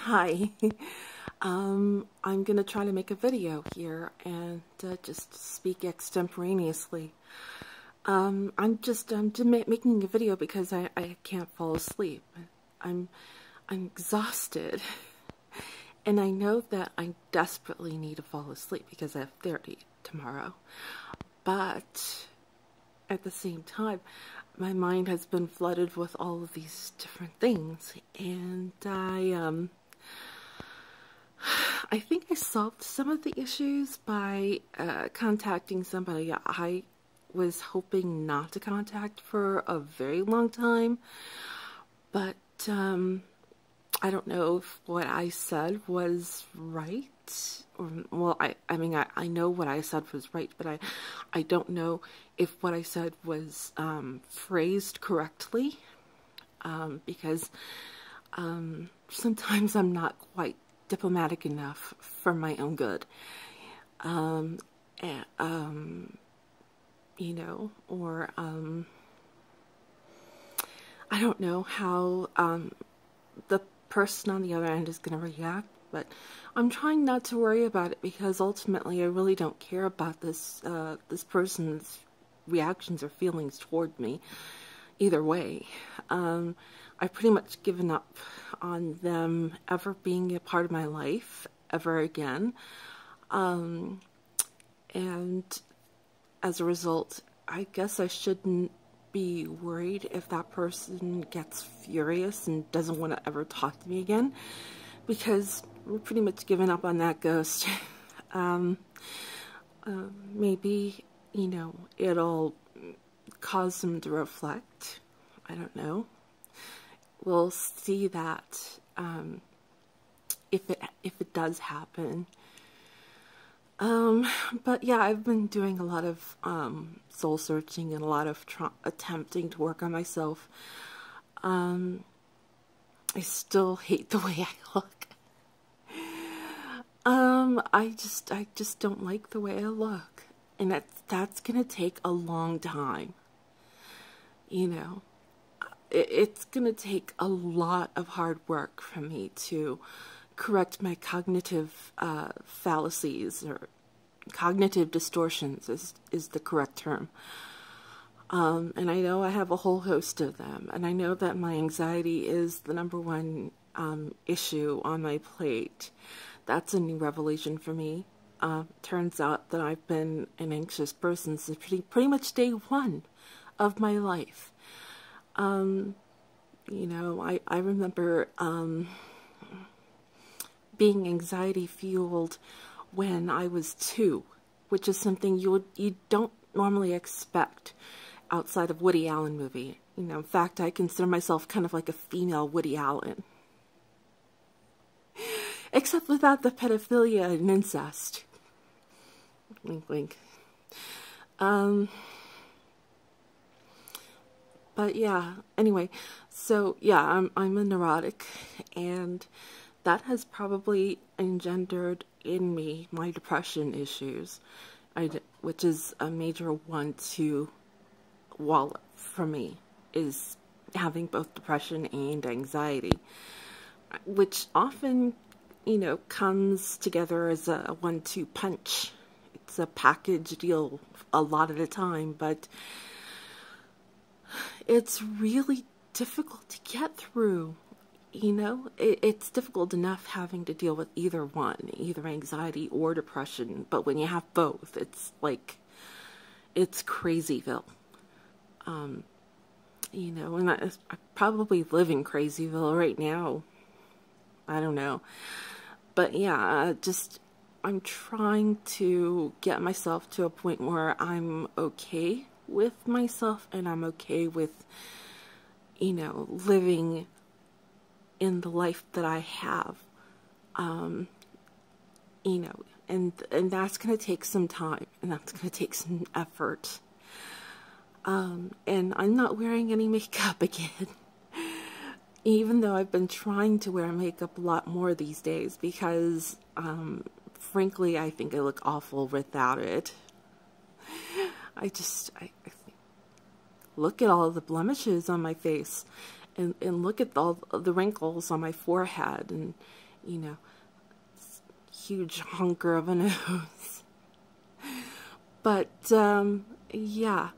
Hi. I'm gonna try to make a video here and just speak extemporaneously. I'm just making a video because I can't fall asleep. I'm exhausted, and I know that I desperately need to fall asleep because I have therapy tomorrow. But at the same time, my mind has been flooded with all of these different things, and I think I solved some of the issues by contacting somebody I was hoping not to contact for a very long time, but I don't know if what I said was right. Well, I mean, I know what I said was right, but I don't know if what I said was phrased correctly, because sometimes I'm not quite diplomatic enough for my own good. You know, or I don't know how the person on the other end is going to react, but I'm trying not to worry about it because ultimately I really don't care about this person's reactions or feelings toward me either way. I've pretty much given up on them ever being a part of my life ever again, and as a result, I guess I shouldn't be worried if that person gets furious and doesn't want to ever talk to me again, because we're pretty much given up on that ghost. Maybe, you know, it'll cause them to reflect. I don't know. We'll see that if it does happen. But yeah, I've been doing a lot of soul searching and a lot of attempting to work on myself. I still hate the way I look. I just don't like the way I look, and that's gonna take a long time. You know, it's gonna take a lot of hard work for me to correct my cognitive fallacies, or cognitive distortions is the correct term. And I know I have a whole host of them, and I know that my anxiety is the #1 issue on my plate. That's a new revelation for me. Turns out that I've been an anxious person since pretty much day one of my life. You know, I remember being anxiety fueled when I was 2, which is something you don't normally expect outside of Woody Allen movie. You know, in fact, I consider myself kind of like a female Woody Allen, except without the pedophilia and incest. Wink, wink. But yeah, anyway, so yeah, I'm a neurotic, and that has probably engendered in me my depression issues, which is a major one to wallet for me, is having both depression and anxiety, which often, you know, comes together as a 1-2 punch. It's a package deal a lot of the time, but it's really difficult to get through. You know, it's difficult enough having to deal with either one, either anxiety or depression, but when you have both, it's like, it's crazyville. You know, and I probably live in Crazyville right now. I don't know. But yeah, I'm trying to get myself to a point where I'm okay with myself, and I'm okay with, you know, living in the life that I have, you know, and that's going to take some time, and that's going to take some effort, and I'm not wearing any makeup again, even though I've been trying to wear makeup a lot more these days, because, frankly, I think I look awful without it. I think, look at all the blemishes on my face, and look at all the wrinkles on my forehead, and you know, huge honker of a nose. But, yeah,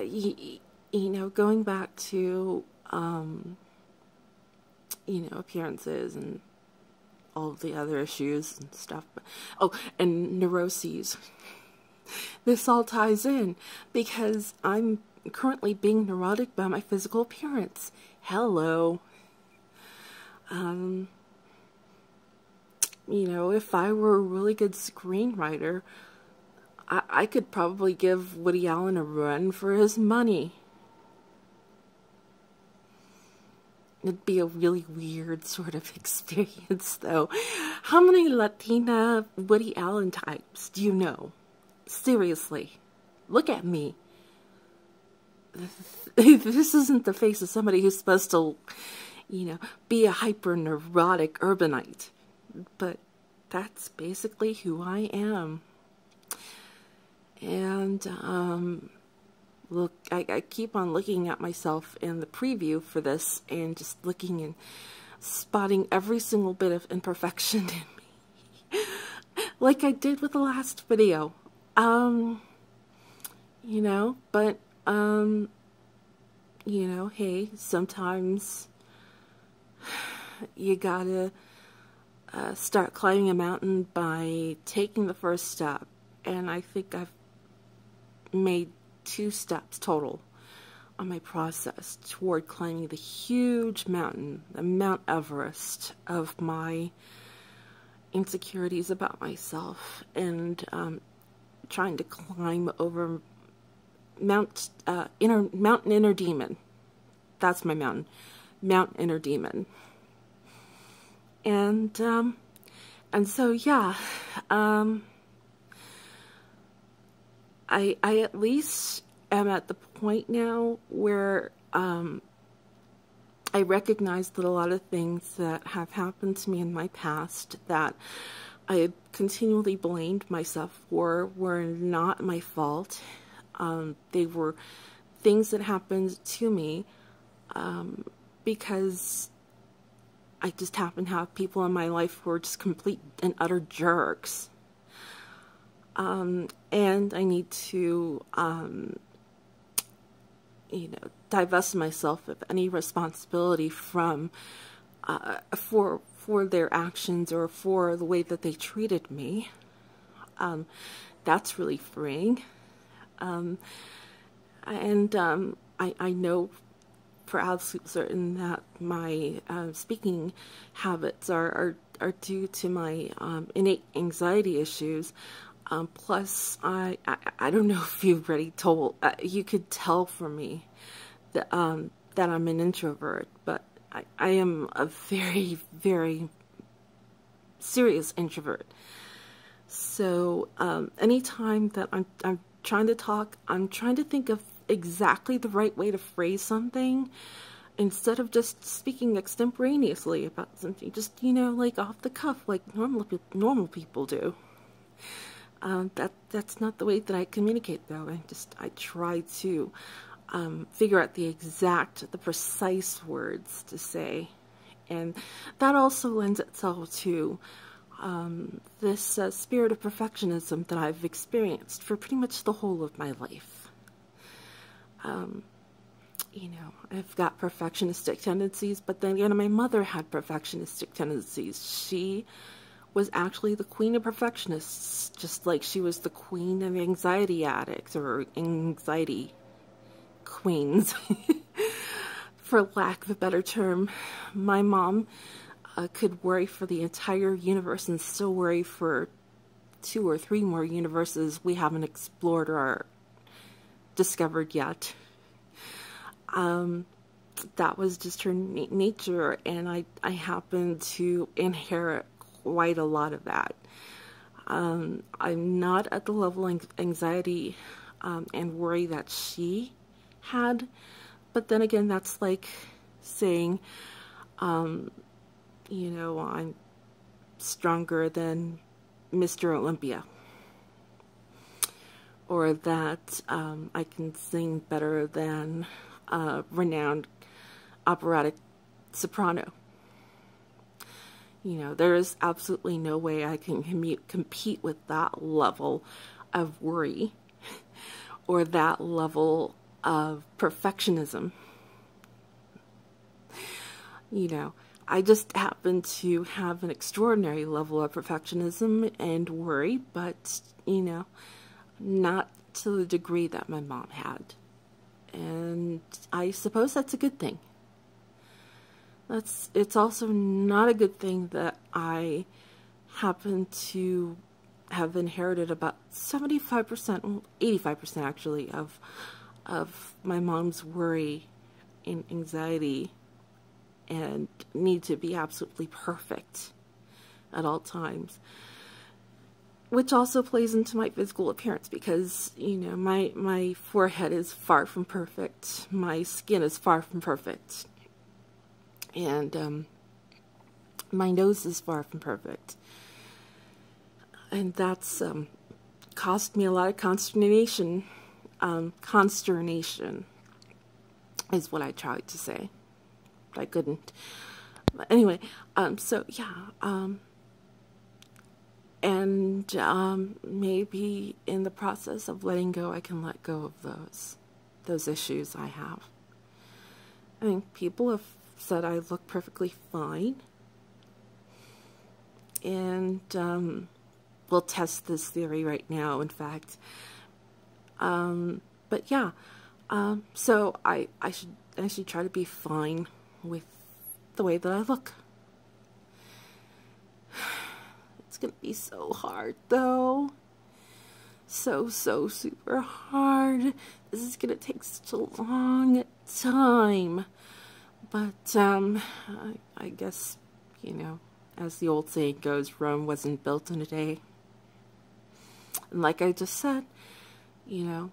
you know, going back to, you know, appearances and all of the other issues and stuff. Oh, and neuroses. This all ties in because I'm currently being neurotic by my physical appearance. Hello. You know, if I were a really good screenwriter, I could probably give Woody Allen a run for his money. It'd be a really weird sort of experience, though. How many Latina Woody Allen types do you know? Seriously. Look at me. This isn't the face of somebody who's supposed to, you know, be a hyper-neurotic urbanite. But that's basically who I am. And, look, I keep on looking at myself in the preview for this and just looking and spotting every single bit of imperfection in me. Like I did with the last video. You know, but, you know, hey, sometimes you gotta start climbing a mountain by taking the first step. And I think I've made 2 steps total on my process toward climbing the huge mountain, the Mount Everest of my insecurities about myself, and trying to climb over Mountain Inner Demon. That's my mountain, Mount Inner Demon. And so yeah, I at least am at the point now where I recognize that a lot of things that have happened to me in my past that I had continually blamed myself for were not my fault. They were things that happened to me because I just happen to have people in my life who are just complete and utter jerks. And I need to, you know, divest myself of any responsibility from, for their actions or for the way that they treated me. That's really freeing. I know for absolute certain that my speaking habits are due to my innate anxiety issues. Plus, I don't know if you've already told, you could tell from me that, that I'm an introvert, but I am a very, very serious introvert. So, anytime that I'm trying to talk, I'm trying to think of exactly the right way to phrase something instead of just speaking extemporaneously about something, just, you know, like off the cuff, like normal people do. That's not the way that I communicate, though. I try to figure out the precise words to say, and that also lends itself to this spirit of perfectionism that I've experienced for pretty much the whole of my life. You know, I've got perfectionistic tendencies, but then again, my mother had perfectionistic tendencies. She was actually the queen of perfectionists, just like she was the queen of anxiety addicts or anxiety queens, for lack of a better term. My mom could worry for the entire universe and still worry for 2 or 3 more universes we haven't explored or discovered yet. That was just her nature, and I happen to inherit quite a lot of that. I'm not at the level of anxiety and worry that she had, but then again, that's like saying, you know, I'm stronger than Mr. Olympia, or that I can sing better than renowned operatic soprano. You know, there is absolutely no way I can compete with that level of worry or that level of perfectionism. You know, I just happen to have an extraordinary level of perfectionism and worry, but, you know, not to the degree that my mom had. And I suppose that's a good thing. It's also not a good thing that I happen to have inherited about 75%, 85% actually, of my mom's worry and anxiety and need to be absolutely perfect at all times. Which also plays into my physical appearance because, you know, my forehead is far from perfect. My skin is far from perfect. And my nose is far from perfect. And that's caused me a lot of consternation. Consternation is what I tried to say. I couldn't. But anyway, so yeah. And maybe in the process of letting go, I can let go of those issues I have. I mean, people have said I look perfectly fine. And we'll test this theory right now, in fact. But yeah, so I should try to be fine with the way that I look. It's gonna be so hard, though. So super hard. This is gonna take such a long time. But, I guess, you know, as the old saying goes, Rome wasn't built in a day. And like I just said, you know,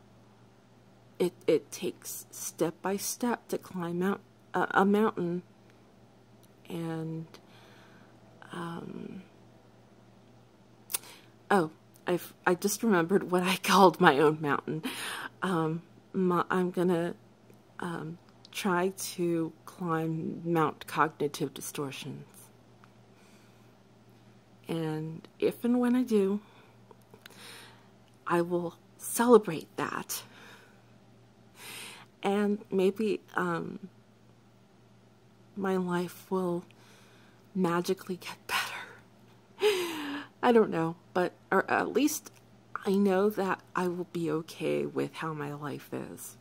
it takes step by step to climb out a mountain. And, oh, I just remembered what I called my own mountain. I'm gonna, try to climb Mount Cognitive Distortions. And if and when I do, I will celebrate that. And maybe my life will magically get better. I don't know, but or at least I know that I will be okay with how my life is.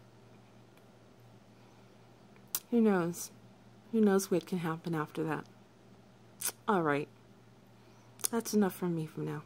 Who knows? Who knows what can happen after that? All right. That's enough from me for now.